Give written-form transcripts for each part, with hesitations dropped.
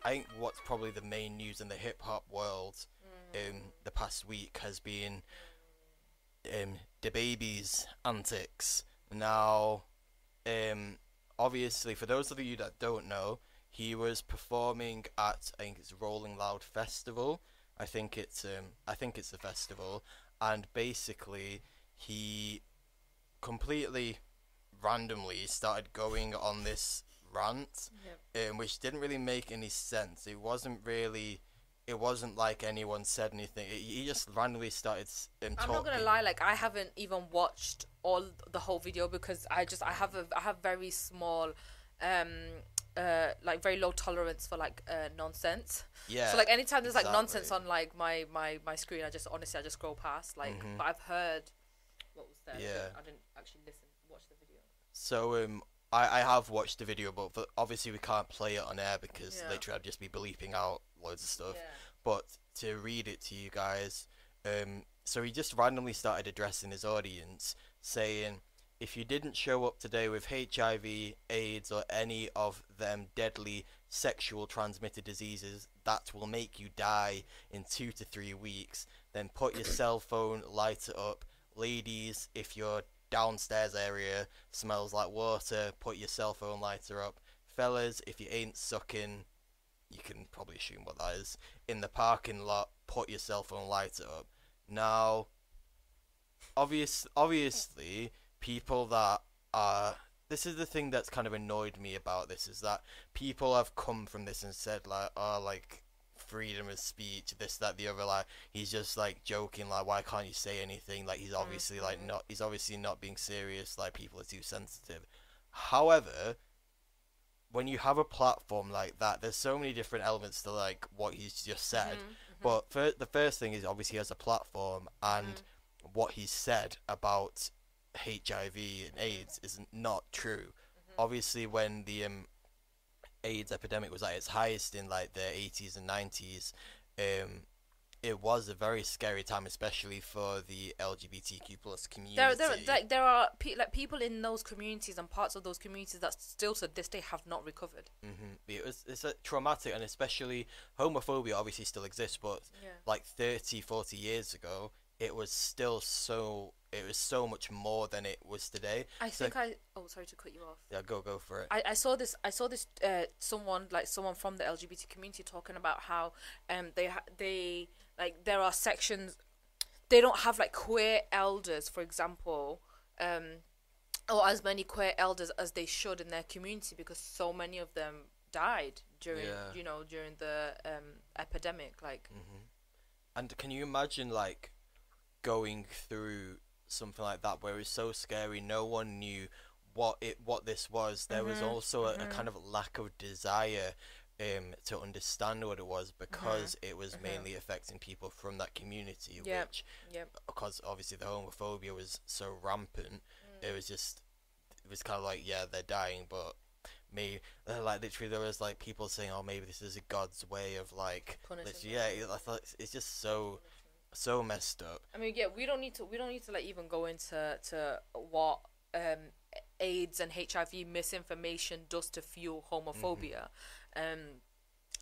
I think what's probably the main news in the hip hop world in the past week has been DaBaby's antics. Now, obviously, for those of you that don't know, he was performing at, I think it's Rolling Loud Festival. I think it's a festival, and basically he completely randomly started going on this rant, which didn't really make any sense. It wasn't like anyone said anything. He just randomly started talking. I'm not gonna lie, like I haven't even watched the whole video because I have very small like very low tolerance for like nonsense. Yeah. So like anytime there's like exactly. nonsense on like my screen, I just scroll past. Like, but I've heard what was said. Yeah. I didn't actually watch the video. So I have watched the video, but obviously we can't play it on air because literally I'd just be bleeping out loads of stuff. Yeah. But to read it to you guys, so he just randomly started addressing his audience, saying, if you didn't show up today with HIV, AIDS, or any of them deadly sexual transmitted diseases that will make you die in 2 to 3 weeks, then put your cell phone lighter up. Ladies, if your downstairs area smells like water, put your cell phone lighter up. Fellas, if you ain't sucking, you can probably assume what that is, in the parking lot, put your cell phone lighter up. Now, obviously, people that are... This is the thing that's kind of annoyed me about this, is that people have come from this and said, like, oh, like, freedom of speech, this, that, the other, like, he's just, like, joking, like, why can't you say anything? Like, he's obviously, like, he's obviously not being serious, like, people are too sensitive. However, when you have a platform like that, there's so many different elements to, like, what he's just said. But the first thing is, obviously, he has a platform, and what he's said about HIV and AIDS is not true. Obviously, when the AIDS epidemic was at its highest in like the 80s and 90s, it was a very scary time, especially for the LGBTQ plus community. There are people in those communities and parts of those communities that still to this day have not recovered. It's a traumatic, and especially homophobia obviously still exists, but like 30-40 years ago, it was still so much more than it was today. Sorry to cut you off. Yeah, go for it. I saw this someone from the LGBT community talking about how they like there are sections, they don't have like queer elders, for example, or as many queer elders as they should in their community because so many of them died during during the epidemic, like. And can you imagine like going through something like that where it was so scary, no one knew what this was. There was also a kind of lack of desire to understand what it was because it was mainly affecting people from that community, which because obviously the homophobia was so rampant, it was kind of like, yeah, they're dying, but maybe like literally there was like people saying, oh, maybe this is a God's way of like I thought it's just so messed up. I mean, we don't need to like even go into what AIDS and HIV misinformation does to fuel homophobia.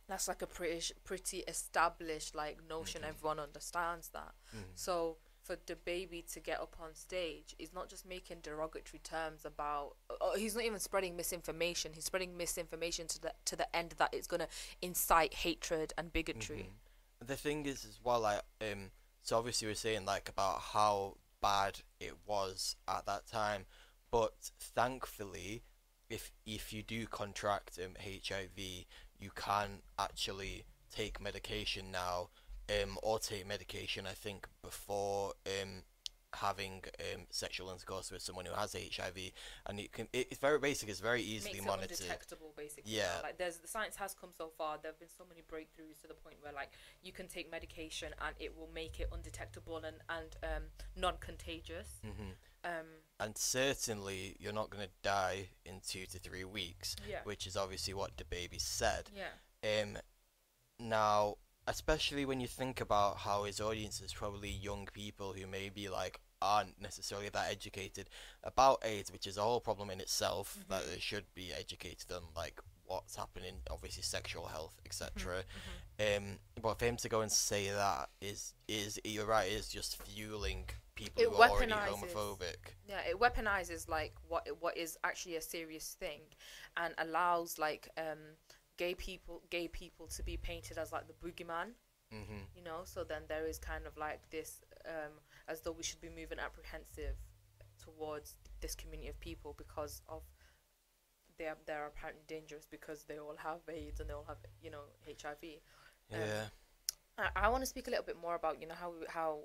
That's like a pretty established like notion. Everyone understands that. So for DaBaby to get up on stage, he's not just making derogatory terms about. He's not even spreading misinformation. He's spreading misinformation to the end that it's gonna incite hatred and bigotry. The thing is as well, like, so obviously we're saying like about how bad it was at that time, but thankfully, if you do contract HIV, you can actually take medication now, or take medication I think before having sexual intercourse with someone who has HIV, and it's very basic. It's very easily monitored. Makes it undetectable, basically. Yeah. Like the science has come so far. There have been so many breakthroughs to the point where like you can take medication and it will make it undetectable and non-contagious. And certainly you're not gonna die in 2 to 3 weeks. Which is obviously what DaBaby said. Now, especially when you think about how his audience is probably young people who maybe like aren't necessarily that educated about AIDS, which is a whole problem in itself, that they should be educated on like what's happening, obviously sexual health, etc. Mm-hmm. But for him to go and say that is you're right, is just fueling people It who are already weaponizes. homophobic. Yeah, it weaponizes like what is actually a serious thing, and allows like gay people to be painted as like the boogeyman. Mhm. You know, so then there is kind of like this as though we should be moving apprehensive towards this community of people because of they're apparently dangerous because they all have AIDS and they all have, you know, HIV. Yeah. I want to speak a little bit more about, you know, how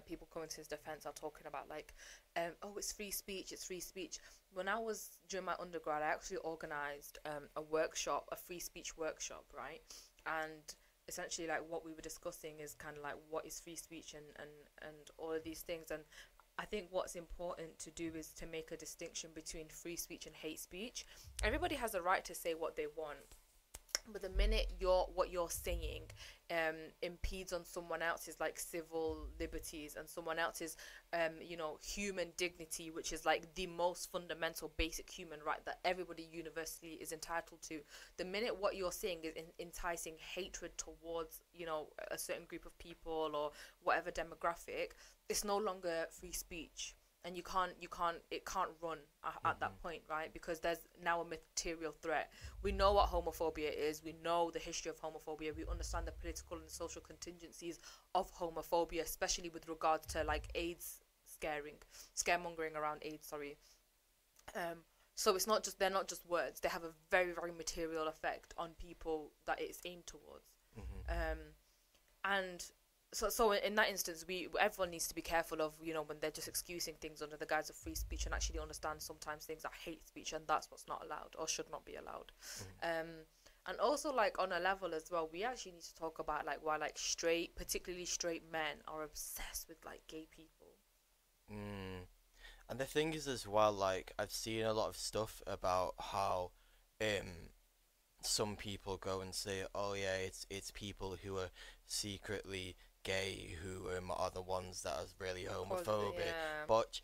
people coming to his defense are talking about like oh, it's free speech, it's free speech. When I was during my undergrad, I actually organized a workshop, a free speech workshop, right? And essentially like what we were discussing is kind of like what is free speech and all of these things. And I think what's important to do is to make a distinction between free speech and hate speech. Everybody has a right to say what they want, but the minute what you're saying impedes on someone else's like civil liberties and someone else's you know, human dignity, which is like the most fundamental basic human right that everybody universally is entitled to, the minute what you're saying is enticing hatred towards, you know, a certain group of people or whatever demographic, it's no longer free speech. And it can't run at that point, right? Because there's now a material threat. We know what homophobia is. We know the history of homophobia. We understand the political and social contingencies of homophobia, especially with regards to like AIDS scaremongering around AIDS. Sorry. So it's not just, they're not just words. They have a very, very material effect on people that it's aimed towards. And so in that instance, everyone needs to be careful of, you know, when they're just excusing things under the guise of free speech, and actually understand sometimes things are hate speech, and that's what's not allowed or should not be allowed. And also like on a level as well, we actually need to talk about like why like particularly straight men are obsessed with like gay people. And the thing is as well, like I've seen a lot of stuff about how some people go and say, oh yeah, it's people who are secretly gay who are the ones that are really homophobic, Yeah. but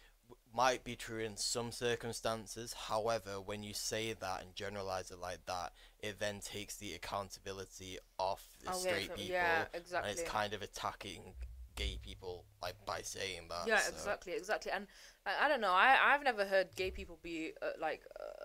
might be true in some circumstances. However, when you say that and generalize it like that, it then takes the accountability off the straight people, yeah, and exactly. it's kind of attacking gay people like by saying that. Yeah, so. exactly. And I don't know, I've never heard gay people be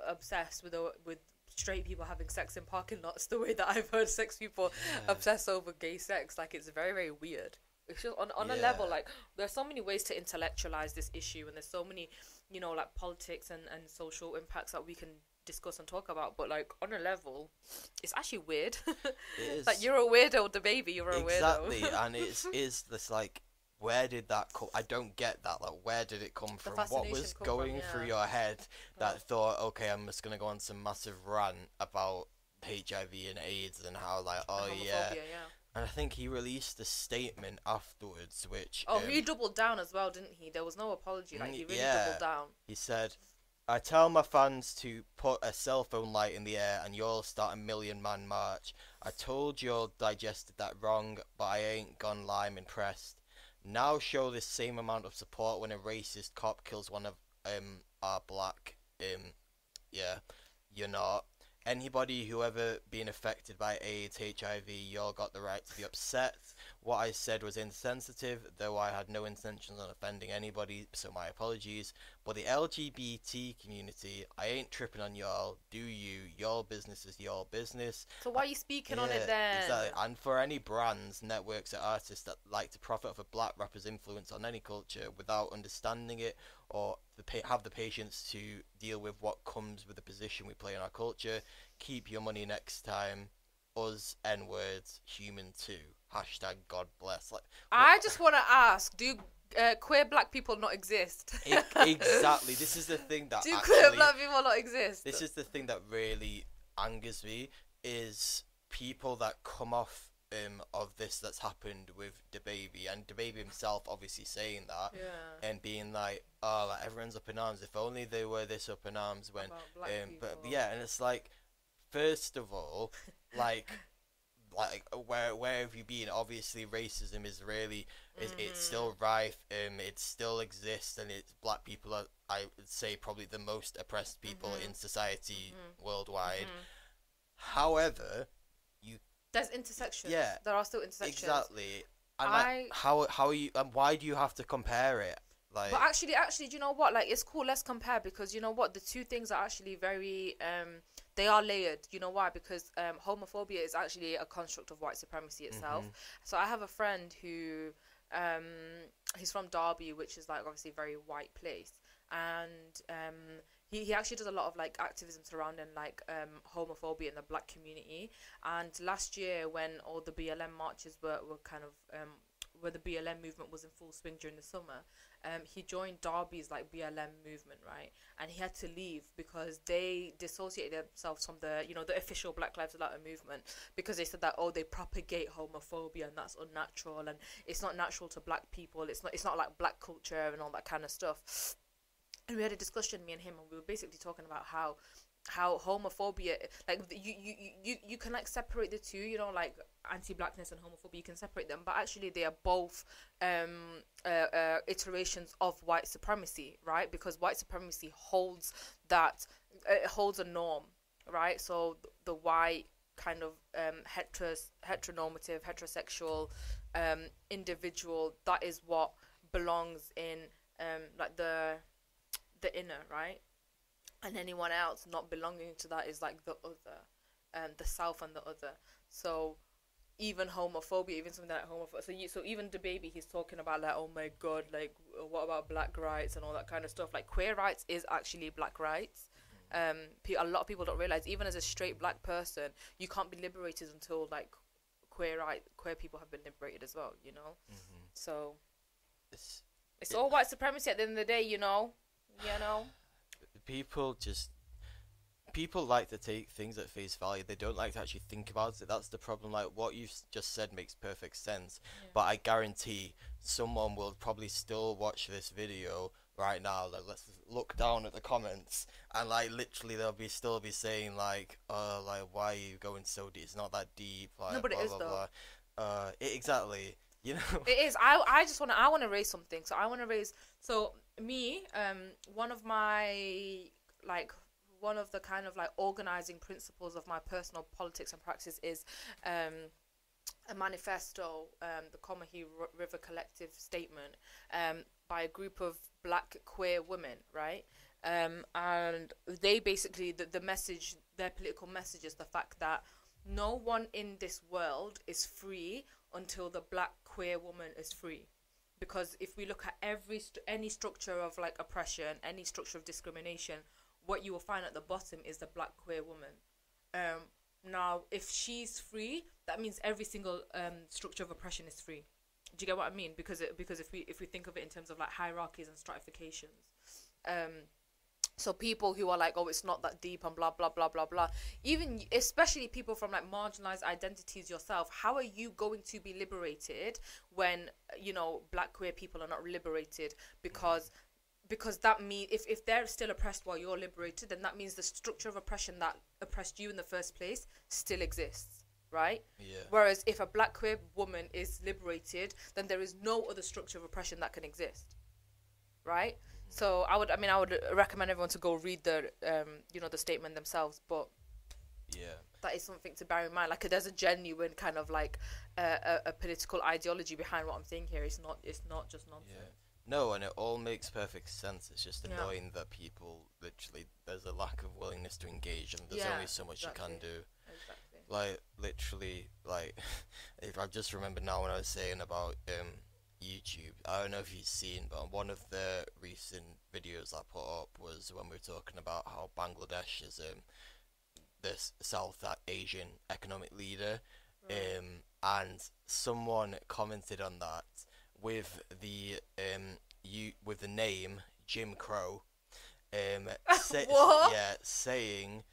obsessed with straight people having sex in parking lots the way that I've heard sex people obsess over gay sex. Like, it's very, very weird. It's just on a level, like, there's so many ways to intellectualize this issue, and there's so many, you know, like politics and social impacts that we can discuss and talk about, but like on a level it's actually weird. It is. Like, you're a weirdo, DaBaby, you're a weirdo. Exactly. And is this like, where did that come? I don't get that. Like, where did it come from? What was going through your head that thought, okay, I'm just gonna go on some massive rant about HIV and AIDS and how like, oh yeah. And I think he released a statement afterwards, which he doubled down as well, didn't he? There was no apology. Like, he really doubled down. He said, I tell my fans to put a cell phone light in the air and you'll start a 1,000,000-man march. I told you all digested that wrong, but I ain't gone lie, I'm impressed. Now show this same amount of support when a racist cop kills one of our black. Yeah, you're not. Anybody who ever been affected by AIDS, HIV, y'all got the right to be upset. What I said was insensitive, though I had no intentions on offending anybody, so my apologies. But the LGBT community, I ain't tripping on y'all. Do you? Your business is your business. So why are you speaking on it then? Exactly. And for any brands, networks, or artists that like to profit off a black rapper's influence on any culture without understanding it, or have the patience to deal with what comes with the position we play in our culture, keep your money next time. Us, N-words, human too. Hashtag God bless. Like, I just want to ask, do queer black people not exist? Exactly. This is the thing that do queer black people not exist? This is the thing that really angers me, is people that come off of this that's happened with DaBaby, and DaBaby himself obviously saying that, and being like, oh, like, everyone's up in arms. If only they were this up in arms when, but yeah, and it's like, first of all, like where have you been? Obviously, racism is really it's still rife. It still exists, and it's black people are, I would say, probably the most oppressed people in society worldwide. However, you There's intersections. yeah, There are still intersections. exactly. And I how are you, and why do you have to compare it? Like, But actually, do you know what? Like, it's cool. Let's compare because you know what? The two things are actually very they are layered. You know why? Because homophobia is actually a construct of white supremacy itself. So I have a friend who he's from Derby, which is like obviously a very white place, and he actually does a lot of like activism surrounding like homophobia in the black community. And last year, when all the BLM marches were kind of where the BLM movement was in full swing during the summer, he joined Derby's like BLM movement, right? And he had to leave because they dissociated themselves from the, you know, the official Black Lives Matter movement, because they said that, oh, they propagate homophobia and that's unnatural and it's not natural to black people. It's not like black culture and all that kind of stuff. And we had a discussion, me and him, and we were basically talking about how homophobia, like you can like separate the two, you know, like anti-blackness and homophobia, you can separate them, but actually they are both iterations of white supremacy, right? Because white supremacy holds that, it holds a norm, right? So the white kind of heteronormative, heterosexual individual, that is what belongs in like the inner, right? And anyone else not belonging to that is like the other, the self and the other. So even homophobia, even something like homophobia. So even DaBaby, he's talking about like, oh my god, like what about black rights and all that kind of stuff. Like queer rights is actually black rights. A lot of people don't realize, even as a straight black person, you can't be liberated until like queer people have been liberated as well. You know. So it's all white supremacy at the end of the day. You know. People like to take things at face value. They don't like to actually think about it. That's the problem. Like what you've just said makes perfect sense, but I guarantee someone will probably still watch this video right now. Like, let's look down at the comments, and like literally they'll still be saying like, like why are you going so deep? It's not that deep. Like, no, but blah, it is blah, though. blah. Exactly. You know. It is. I just want to raise something. So I want to raise. So me, one of the kind of like organizing principles of my personal politics and practice is a manifesto, the Comahi River Collective statement, by a group of black queer women, right? And they basically, the message, their political message is the fact that no one in this world is free until the black queer woman is free. Because if we look at any structure of like oppression, any structure of discrimination, what you will find at the bottom is the black queer woman. Now, if she's free, that means every single structure of oppression is free. Do you get what I mean? Because if we think of it in terms of like hierarchies and stratifications, so people who are like, oh, it's not that deep and blah blah blah blah blah. Even especially people from like marginalized identities yourself, how are you going to be liberated when, you know, black queer people are not liberated? Because that means if they're still oppressed while you're liberated, then that means the structure of oppression that oppressed you in the first place still exists, right? Yeah. Whereas if a black queer woman is liberated, then there is no other structure of oppression that can exist, right? So I would recommend everyone to go read the the statement themselves, but that is something to bear in mind. Like, there's a genuine kind of like a political ideology behind what I'm saying here. It's not just nonsense. Yeah. No, and it all makes perfect sense. It's just annoying that people literally, there's a lack of willingness to engage, and there's only so much you can do. Exactly. Like literally, like if I just remember now when I was saying about YouTube, I don't know if you've seen, but one of the recent videos I put up was when we were talking about how Bangladesh is this South Asian economic leader, and someone commented on that with the name Jim Crow, saying.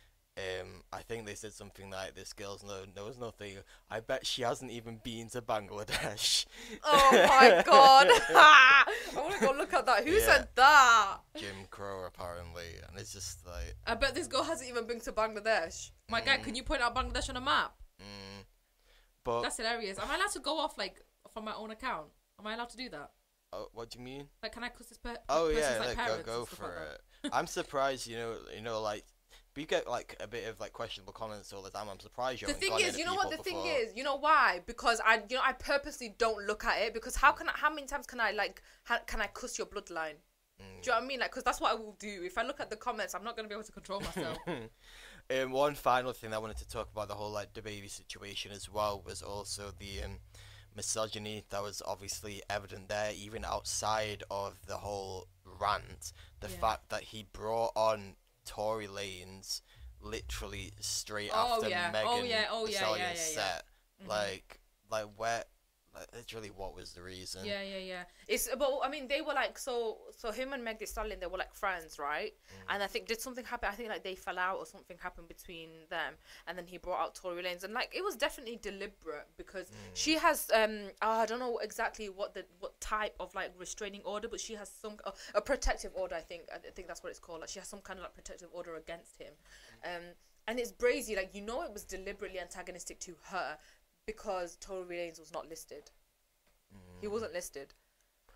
I think they said something like, this girl knows nothing. I bet she hasn't even been to Bangladesh. Oh my god. I want to go look at that. Who said that? Jim Crow, apparently. And it's just like, I bet this girl hasn't even been to Bangladesh. My guy, can you point out Bangladesh on a map? But that's hilarious. Am I allowed to go off like from my own account? Am I allowed to do that? What do you mean? Like, can I cuss this Oh yeah, like, go for it. I'm surprised, you know, like, we get like a bit of like questionable comments all the time. I'm surprised you The haven't thing gone is, in you at know what people the thing before. is? You know why? Because I purposely don't look at it, because how many times can I like, can I cuss your bloodline? Do you know what I mean? Like, because that's what I will do. If I look at the comments, I'm not going to be able to control myself. One final thing I wanted to talk about the whole like DaBaby situation as well was also the misogyny that was obviously evident there, even outside of the whole rant. The fact that he brought on Tory Lanez literally straight after Megan Thee Stallion set. Like where, like, literally, what was the reason? Yeah. It's about. I mean, they were like, so him and Meg Thee Stallion, they were like friends, right? And I think, did something happen? I think like they fell out or something happened between them, and then he brought out Tory Lanez, and like it was definitely deliberate, because she has I don't know exactly what type of like restraining order, but she has some a protective order. I think that's what it's called. Like she has some kind of like protective order against him, and it's brazy. Like, you know, it was deliberately antagonistic to her, because Tory Lanez was not listed. He wasn't listed.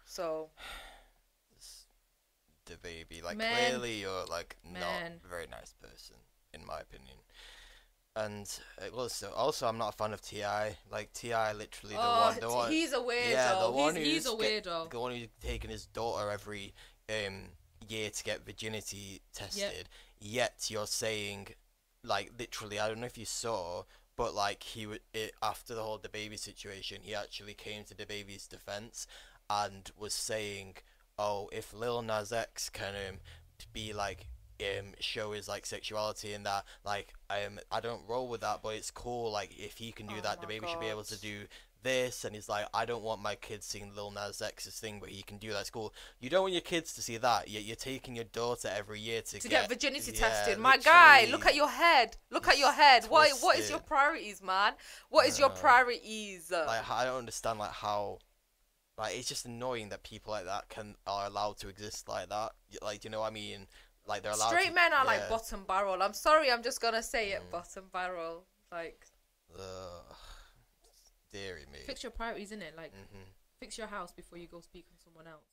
So DaBaby, like, Man. clearly you're like not a very nice person, in my opinion. And also I'm not a fan of T.I. Like, T.I. literally the one he's a weirdo. yeah, the one he's a who's weirdo. the one who's taking his daughter every year to get virginity tested. Yet you're saying, like, literally, I don't know if you saw, but like after the whole DaBaby situation, he actually came to DaBaby's defense and was saying, oh, if Lil Nas X can be like show his like sexuality and that, like, I don't roll with that, but it's cool, like, if he can do that, DaBaby should be able to do this. And he's like, I don't want my kids seeing Lil Nas X's thing, but he can do that. It's cool. You don't want your kids to see that, yet you're taking your daughter every year to get virginity tested. My guy, look at your head. Look at your head. What is your priorities, man? What is your priorities? Like, I don't understand, like, how, like, it's just annoying that people like that are allowed to exist like that. Like, do you know what I mean? Like, they're allowed Straight men are like bottom barrel. I'm sorry, I'm just gonna say it, bottom barrel. Like, dearie me. Fix your priorities, innit? Like, fix your house before you go speak on someone else.